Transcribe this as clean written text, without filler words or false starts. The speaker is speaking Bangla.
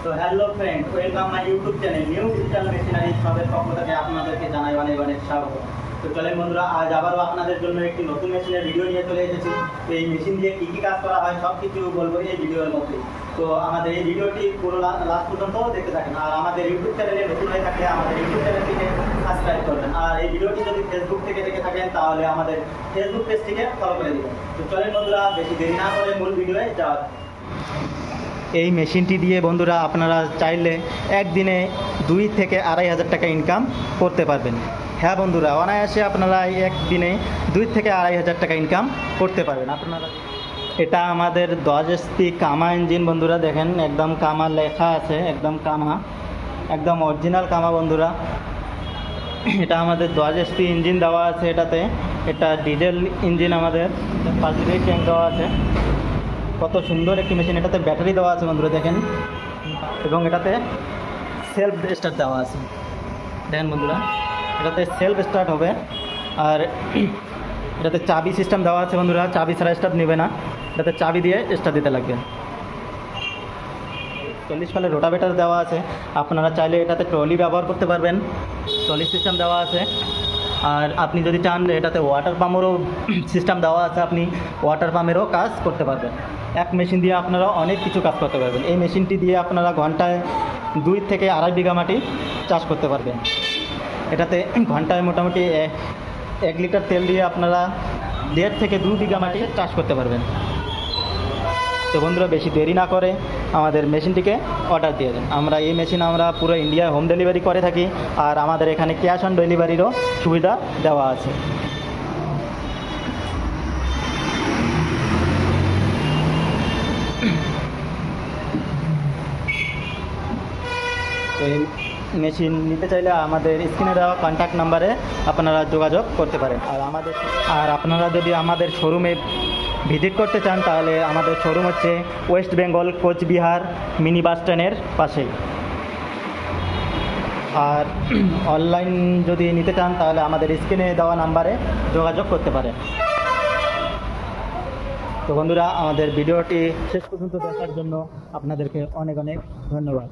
তো hello friend, welcome my YouTube channel new digital machinery সবের পক্ষ থেকে আপনাদেরকে জানাই অনেক অনেক স্বাগত। তো চলেন বন্ধুরা, আজ আবারও আপনাদের জন্য একটি নতুন মেশিনের ভিডিও নিয়ে চলে এসেছি। তো এই মেশিন দিয়ে কী কী কাজ করা হয় সব কিছু বলবো এই ভিডিওর মধ্যে। তো আমাদের এই ভিডিওটি পুরো লাস্ট পর্যন্ত দেখতে থাকেন। আর আমাদের ইউটিউব চ্যানেলে নতুন হয়ে থাকলে আমাদের ইউটিউব চ্যানেলটিকে সাবস্ক্রাইব করবেন। আর এই ভিডিওটি যদি ফেসবুক থেকে দেখে থাকেন তাহলে আমাদের ফেসবুক পেজটিকে ফলো করে দিবেন। তো চলেন বন্ধুরা, বেশি দেরি না করে মূল ভিডিওয়ে যাওয়া। এই মেশিনটি দিয়ে বন্ধুরা আপনারা চাইলে একদিনে 2 থেকে 2,500 টাকা ইনকাম করতে পারবেন। হ্যাঁ বন্ধুরা, অনায়াসে আপনারা একদিনে 2 থেকে 2,500 টাকা ইনকাম করতে পারবেন আপনারা। এটা আমাদের 10 HP কামা ইঞ্জিন বন্ধুরা, দেখেন একদম কামা লেখা আছে, একদম কামা, একদম অরিজিনাল কামা বন্ধুরা। এটা আমাদের 10 HP ইঞ্জিন দেওয়া আছে এটাতে। এটা ডিজেল ইঞ্জিন, আমাদের 5 লিটার ট্যাঙ্ক দেওয়া আছে। কত সুন্দর একটি মেশিন। এটাতে ব্যাটারি দেওয়া আছে বন্ধুরা দেখেন, এবং এটাতে সেলফ স্টার্ট দেওয়া আছে। দেখেন বন্ধুরা, এটাতে সেলফ স্টার্ট হবে। আর এটাতে চাবি সিস্টেম দেওয়া আছে বন্ধুরা, চাবি ছাড়া স্টার্ট নেবে না, এটাতে চাবি দিয়ে স্টার্ট দিতে লাগবে। 40 ফালের রোটাভেটার দেওয়া আছে, আপনারা চাইলে এটাতে ট্রলি ব্যবহার করতে পারবেন। ট্রলি সিস্টেম দেওয়া আছে। আর আপনি যদি চান এটাতে ওয়াটার পাম্পেরও সিস্টেম দেওয়া আছে, আপনি ওয়াটার পাম্পেরও কাজ করতে পারবেন। এক মেশিন দিয়ে আপনারা অনেক কিছু কাজ করতে পারবেন। এই মেশিনটি দিয়ে আপনারা ঘন্টায় 2 থেকে 2.5 বিঘা মাটি চাষ করতে পারবেন। এটাতে ঘন্টায় মোটামুটি 1 লিটার তেল দিয়ে আপনারা 1.5 থেকে 2 বিঘা মাটি চাষ করতে পারবেন। তো বন্ধুরা, বেশি দেরি না করে আমাদের মেশিনটিকে অর্ডার দিয়ে দেন। এই মেশিন আমরা পুরো ইন্ডিয়ায় হোম ডেলিভারি করে থাকি। আর আমাদের এখানে ক্যাশ অন ডেলিভারিরও সুবিধা দেওয়া আছে। তো এই মেশিন নিতে চাইলে আমাদের স্ক্রিনে দেওয়া কন্ট্যাক্ট নাম্বারে আপনারা যোগাযোগ করতে পারেন। আর আপনারা যদি আমাদের শোরুমে ভিজিট করতে চান তাহলে আমাদের শোরুম হচ্ছে West Bengal Cooch Behar mini bus স্ট্যান্ডের পাশেই। আর অনলাইন যদি নিতে চান তাহলে আমাদের স্ক্রিনে দেওয়া নাম্বারে যোগাযোগ করতে পারেন। তো বন্ধুরা, আমাদের ভিডিওটি শেষ পর্যন্ত দেখার জন্য আপনাদেরকে অনেক অনেক ধন্যবাদ।